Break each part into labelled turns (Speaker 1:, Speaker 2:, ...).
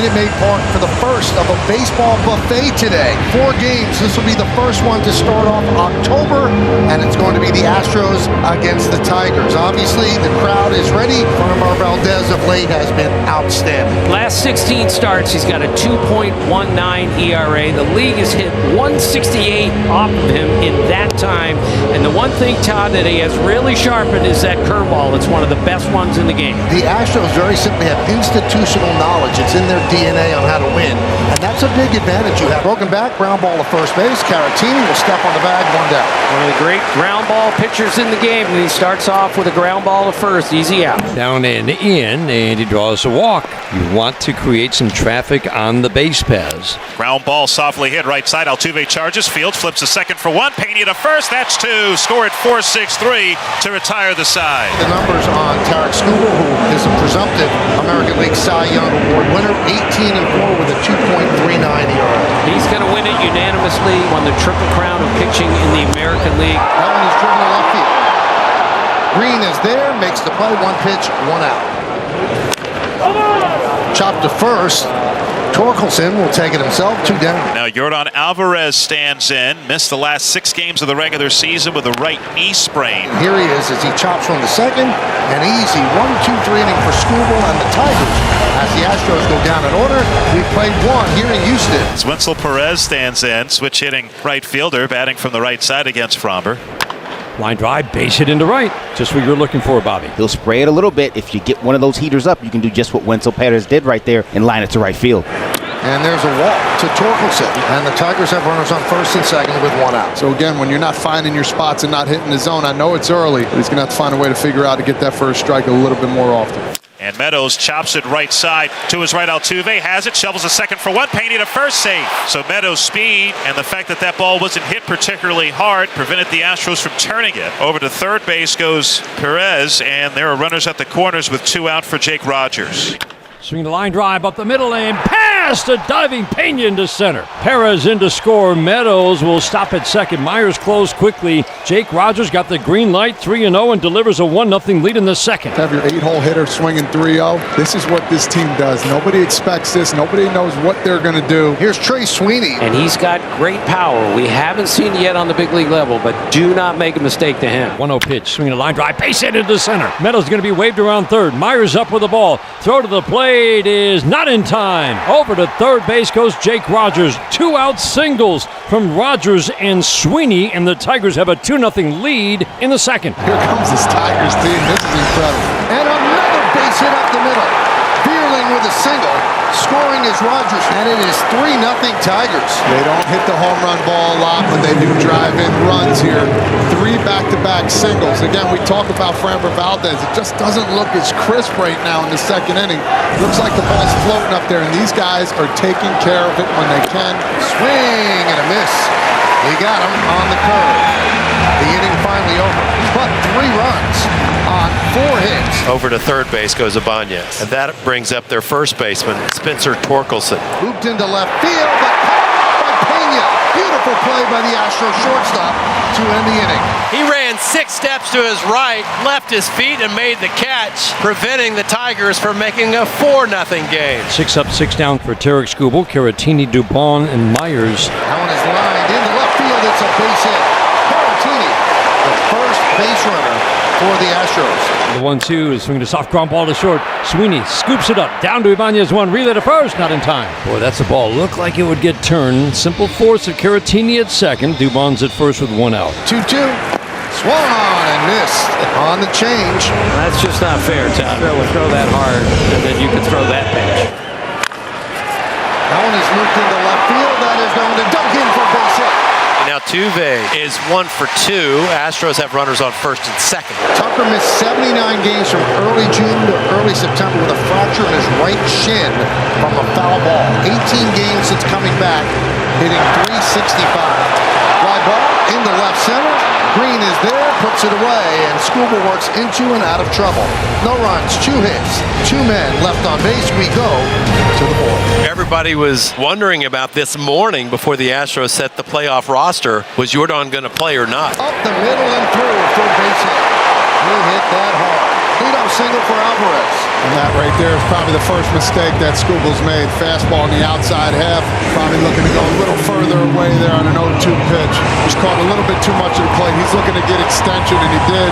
Speaker 1: Minute Maid Park for the first of a baseball buffet today. 4 games. This will be the first one to start off October, and it's going to be the Astros against the Tigers. Obviously, the crowd is ready. Farmer Valdez of late has been outstanding.
Speaker 2: Last 16 starts, he's got a 2.19 ERA. The league has hit 168 off of him in that time. And the one thing, Todd, that he has really sharpened is that curveball. It's one of the best ones in the game.
Speaker 1: The Astros very simply have institutional knowledge. It's in their DNA on how to win, and that's a big advantage you have. Broken back, ground ball to first base. Caratini will step on the bag, 1 down.
Speaker 2: One of the great ground ball pitchers in the game, and he starts off with a ground ball to first, easy out.
Speaker 3: Down and in, and he draws a walk. You want to create some traffic on the base paths.
Speaker 4: Ground ball softly hit right side. Altuve charges, fields, flips a second for 1. Pena to first, that's 2. Score at 4-6-3 to retire the side.
Speaker 1: The numbers on Tarik Skubal, who is a presumptive American League Cy Young Award winner, 18-4 with a 2.39 ERA.
Speaker 2: He's going to win it unanimously, won the Triple Crown of pitching in the American League.
Speaker 1: That one is driven to left field. Green is there, makes the play, 1 pitch, 1 out. Chop to first. Torkelson will take it himself, 2 down.
Speaker 4: Now Yordan Alvarez stands in, missed the last 6 games of the regular season with a right knee sprain.
Speaker 1: Here he is as he chops from the second. An easy 1-2-3 inning for Skubal and the Tigers. As the Astros go down in order, we played 1 here in Houston.
Speaker 4: Wenzel Perez stands in, switch hitting right fielder, batting from the right side against Fromber.
Speaker 3: Line drive, base hit into right. Just what you're looking for, Bobby.
Speaker 5: He'll spray it a little bit. If you get one of those heaters up, you can do just what Wenzel Perez did right there and line it to right field.
Speaker 1: And there's a walk to Torkelson. And the Tigers have runners on first and second with 1 out.
Speaker 6: So again, when you're not finding your spots and not hitting the zone, I know it's early, but he's going to have to find a way to figure out to get that first strike a little bit more often.
Speaker 4: And Meadows chops it right side to his right. Altuve has it, shovels a second for 1, Pena to first, safe. So Meadows' speed and the fact that that ball wasn't hit particularly hard prevented the Astros from turning it. Over to third base goes Perez, and there are runners at the corners with 2 out for Jake Rogers.
Speaker 3: Swing the line drive up the middle and pass to diving Pena into center. Perez in to score. Meadows will stop at second. Myers closed quickly. Jake Rogers got the green light, 3-0, and delivers a 1-0 lead in the second.
Speaker 6: Have your 8-hole hitter swinging 3-0. This is what this team does. Nobody expects this. Nobody knows what they're going to do.
Speaker 1: Here's Trey Sweeney.
Speaker 2: And he's got great power. We haven't seen it yet on the big league level, but do not make a mistake to him.
Speaker 3: 1-0 pitch, swinging a line drive, base hit into center. Meadows going to be waved around third. Myers up with the ball. Throw to the plate is not in time. Over to third base goes Jake Rogers. 2-out singles from Rogers and Sweeney, and the Tigers have a 2-0 lead in the second.
Speaker 6: Here comes this Tigers team. This is incredible.
Speaker 1: And another base hit up the middle. Bierling with a single. Scoring is Rogers, and it is 3-0 Tigers.
Speaker 6: They don't hit the home run ball a lot, but they do drive-in runs here. 3 back-to-back singles. Again, we talk about Framber Valdez. It just doesn't look as crisp right now in the second inning. Looks like the ball's floating up there, and these guys are taking care of it when they can.
Speaker 1: Swing and a miss. He got him on the curve. The inning finally over, but 3 runs on 4 hits.
Speaker 7: Over to third base goes Ibanez, and that brings up their first baseman, Spencer Torkelson.
Speaker 1: Looped into left field, but caught by Pena. Beautiful play by the Astros shortstop to end the inning.
Speaker 8: He ran 6 steps to his right, left his feet, and made the catch, preventing the Tigers from making a 4-0 game.
Speaker 3: 6 up, 6 down for Tarik Skubal, Caratini, Dubon, and Myers.
Speaker 1: That one is lined into left field. It's a base hit. Caratini, the first base runner for the Astros.
Speaker 3: The 1-2 is swinging a soft ground ball to short. Sweeney scoops it up. Down to Ibanez, 1 relay to first, not in time. Boy, that's a ball. Looked like it would get turned. Simple force of Caratini at second. Dubon's at first with 1 out.
Speaker 1: 2-2. Swung on and missed on the change.
Speaker 2: That's just not fair, Todd. Throw that hard, and then you can throw that pitch.
Speaker 1: That one is looped into left field. That is going to Duncan for base hit.
Speaker 7: Now Altuve is 1 for 2. Astros have runners on first and second.
Speaker 1: Tucker missed 79 games from early June to early September with a fracture in his right shin from a foul ball. 18 games since coming back, hitting .365. Fly ball into left center. Green is there, puts it away, and Skubal works into and out of trouble. No runs, 2 hits, 2 men left on base. We go to the board.
Speaker 7: Everybody was wondering about this morning before the Astros set the playoff roster. Was Yordan going to play or not?
Speaker 1: Up the middle and through for base hit. He hit that hard. Leadoff single for Alvarez.
Speaker 6: And that right there is probably the first mistake that Skubal's made. Fastball in the outside half. Probably looking to go a little further away there on an 0-2 pitch. He's caught a little bit too much of the plate. He's looking to get extension, and he did.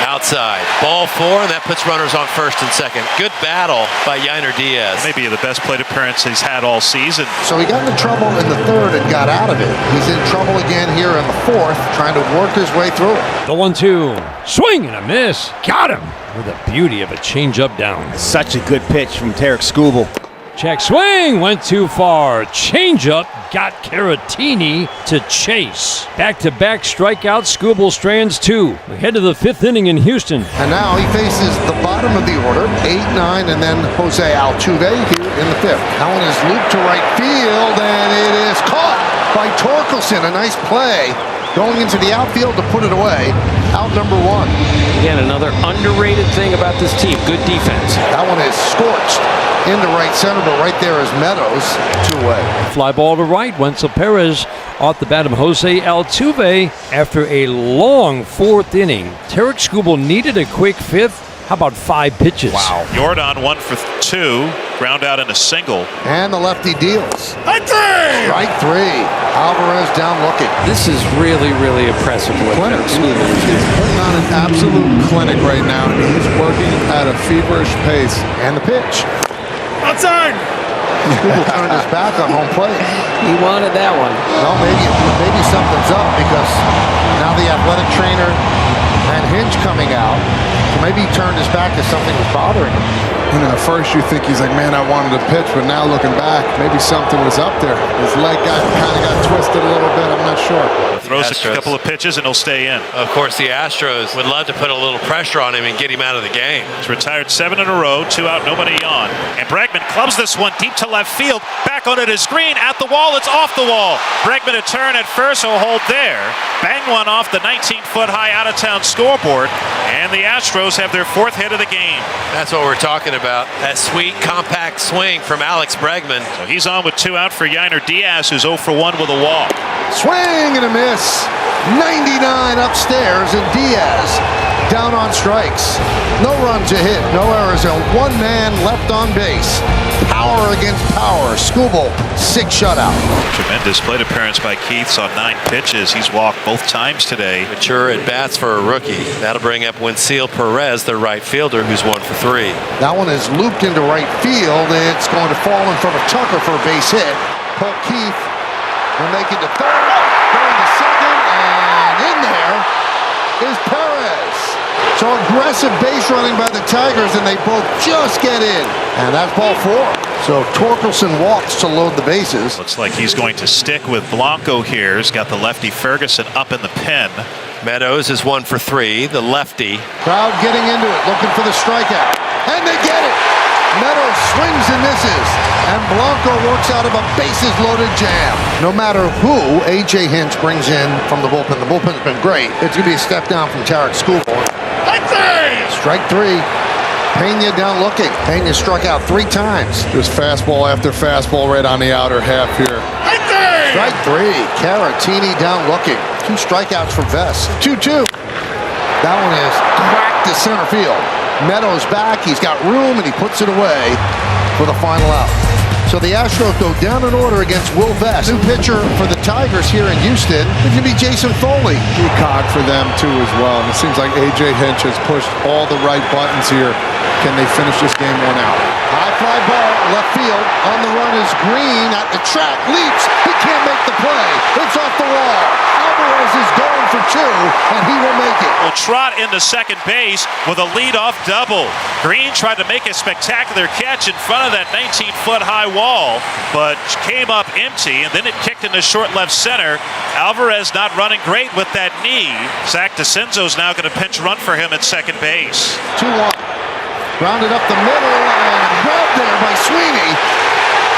Speaker 7: Outside. Ball 4, and that puts runners on first and second. Good battle by Yainer Diaz.
Speaker 4: Maybe the best plate appearance he's had all season.
Speaker 1: So he got into trouble in the third and got out of it. He's in trouble again here in the fourth, trying to work his way through it.
Speaker 3: The 1-2. Swing and a miss. Got him with the beauty of a changeup down.
Speaker 5: Such a good pitch from Tarik Skubal.
Speaker 3: Check swing, went too far. Changeup got Caratini to chase. Back-to-back strikeouts, Skubal strands 2. We head to the 5th inning in Houston.
Speaker 1: And now he faces the bottom of the order, 8, 9, and then Jose Altuve here in the 5th. That one is looped to right field, and it is caught by Torkelson. A nice play going into the outfield to put it away. Out number 1.
Speaker 2: Again, another underrated thing about this team. Good defense.
Speaker 1: That one is scorched into right center, but right there is Meadows, 2 away.
Speaker 3: Fly ball to right. Wenzel Perez off the bat of Jose Altuve after a long 4th inning. Tarik Skubal needed a quick 5th. How about 5 pitches?
Speaker 4: Wow. Jordan 1 for 2, ground out in a single.
Speaker 1: And the lefty deals. Strike 3. Alvarez down looking.
Speaker 2: This is really, really impressive. What
Speaker 6: He's putting on an absolute clinic right now, and he's working at a feverish pace.
Speaker 1: And the pitch. Outside. Skubal turned his back on home plate.
Speaker 2: He wanted that one.
Speaker 1: Well, maybe something's up because now the athletic trainer and Hinch coming out. So maybe he turned his back as something was bothering him.
Speaker 6: You know, at first you think he's like, man, I wanted to pitch, but now looking back, maybe something was up there. His leg kind of got twisted a little bit. I'm not sure.
Speaker 4: Throws a couple of pitches and he'll stay in.
Speaker 7: Of course, the Astros would love to put a little pressure on him and get him out of the game.
Speaker 4: He's retired 7 in a row, 2 out, nobody on. And Bregman clubs this one deep to left field. Back on it is Green, at the wall, it's off the wall. Bregman a turn at first, will hold there. Bang one off the 19-foot high out-of-town scoreboard. And the Astros have their 4th hit of the game.
Speaker 7: That's what we're talking about. That sweet, compact swing from Alex Bregman.
Speaker 4: So he's on with 2 out for Yainer Diaz, who's 0 for 1 with a walk.
Speaker 1: Swing and a miss. 99 upstairs, and Diaz down on strikes. No runs a hit, no errors, and 1 man left on base. Power against power. Skubal, 6 shutout.
Speaker 4: Tremendous plate appearance by Keiths on 9 pitches. He's walked both times today.
Speaker 7: Mature at bats for a rookie. That'll bring up Wenzel Perez, their right fielder, who's 1 for 3.
Speaker 1: That one is looped into right field. It's going to fall in front of Tucker for a base hit. Paul Keith will make it to third, going to second, and in there is Perez. So aggressive base running by the Tigers, and they both just get in. And that's ball 4. So Torkelson walks to load the bases.
Speaker 4: Looks like he's going to stick with Blanco here. He's got the lefty Ferguson up in the pen.
Speaker 7: Meadows is 1 for 3, the lefty.
Speaker 1: Crowd getting into it, looking for the strikeout. And they get it. Meadows swings and misses, and Blanco works out of a bases-loaded jam. No matter who A.J. Hinch brings in from the bullpen's been great. It's going to be a step down from Tarik Skubal. Strike 3. Pena down looking. Pena struck out 3 times.
Speaker 6: Just fastball after fastball right on the outer half here.
Speaker 1: Strike 3. Caratini down looking. 2 strikeouts for Vest. 2-2. That one is cracked to center field. Meadows back, he's got room, and he puts it away for the final out. So the Astros go down in order against Will Vest. New pitcher for the Tigers here in Houston. It can be Jason Foley.
Speaker 6: Peacock for them too as well. And it seems like A.J. Hinch has pushed all the right buttons here. Can they finish this game 1 out?
Speaker 1: High fly ball, left field. On the run is Green at the track. Leaps. He can't make the play. It's off the wall. Alvarez is going for 2, and he will make it.
Speaker 4: Will trot into second base with a leadoff double. Green tried to make a spectacular catch in front of that 19-foot high wall, but came up empty, and then it kicked into short left center. Alvarez not running great with that knee. Zach DeCenzo's now going to pinch run for him at second base.
Speaker 1: 2-1. Grounded up the middle and grabbed there by Sweeney.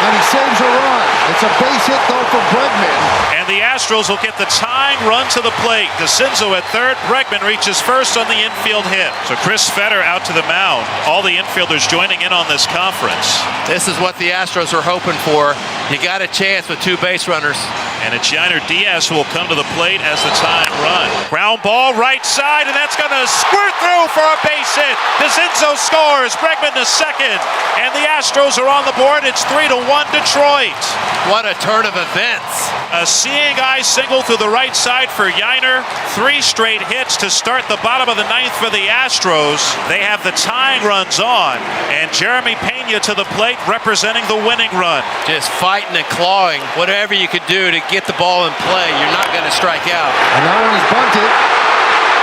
Speaker 1: And he saves a run. It's a base hit, though, for Bregman.
Speaker 4: And the Astros will get the tie. tying run to the plate. DeCinzo at third. Bregman reaches first on the infield hit. So Chris Fetter out to the mound. All the infielders joining in on this conference.
Speaker 8: This is what the Astros were hoping for. You got a chance with 2 base runners.
Speaker 4: And it's Yainer Diaz who will come to the plate as the tying run. Ground ball right side, and that's going to squirt through for a base hit. DeCinzo scores. Bregman to second. And the Astros are on the board. It's 3-1 Detroit.
Speaker 8: What a turn of events.
Speaker 4: A seeing eye single through the right side for Yainer. 3 straight hits to start the bottom of the 9th for the Astros. They have the tying runs on. And Jeremy Pena to the plate representing the winning run.
Speaker 8: Just fighting and clawing. Whatever you could do to get the ball in play, you're not going to strike out.
Speaker 1: And that one is bunted.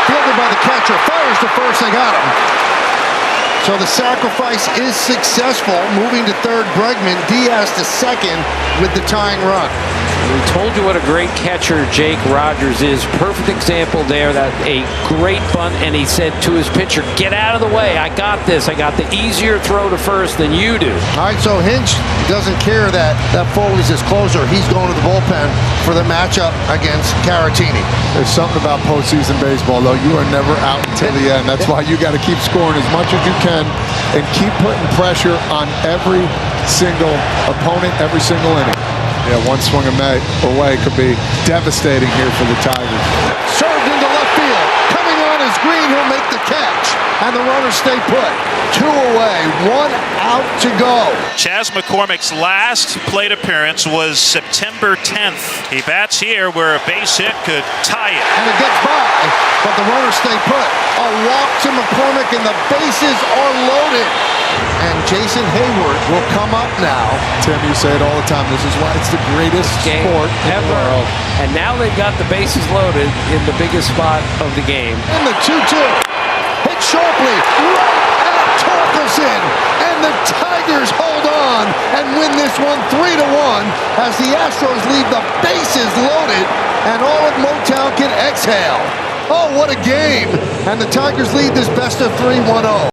Speaker 1: Fielded by the catcher. Fires to first. They got him. So the sacrifice is successful. Moving to third, Bregman. Diaz to second with the tying run.
Speaker 2: We told you what a great catcher Jake Rogers is. Perfect example there. That a great bunt, and he said to his pitcher, "Get out of the way. I got this. I got the easier throw to first than you do."
Speaker 1: All right, so Hinch doesn't care that Foley's his closer. He's going to the bullpen for the matchup against Caratini.
Speaker 6: There's something about postseason baseball, though. You are never out until the end. That's why you got to keep scoring as much as you can and keep putting pressure on every single opponent, every single inning. Yeah, one swing away could be devastating here for the Tigers.
Speaker 1: Served into left field. Coming on is Green. He'll make the catch. And the runners stay put. 2 away, 1 out to go.
Speaker 4: Chas McCormick's last plate appearance was September 10th. He bats here where a base hit could tie it.
Speaker 1: And it gets by, but the runners stay put. A walk to McCormick, and the bases are loaded. And Jason Hayward will come up now.
Speaker 6: Tim, you say it all the time. This is why it's the greatest
Speaker 2: Game
Speaker 6: sport in the
Speaker 2: ever.
Speaker 6: world.
Speaker 2: And now they've got the bases loaded in the biggest spot of the game.
Speaker 1: And the 2-2. Hit sharply. Right at Torkelson. And the Tigers hold on and win this one 3-1 as the Astros leave the bases loaded and all of Motown can exhale. Oh, what a game. And the Tigers lead this best of 3 1-0.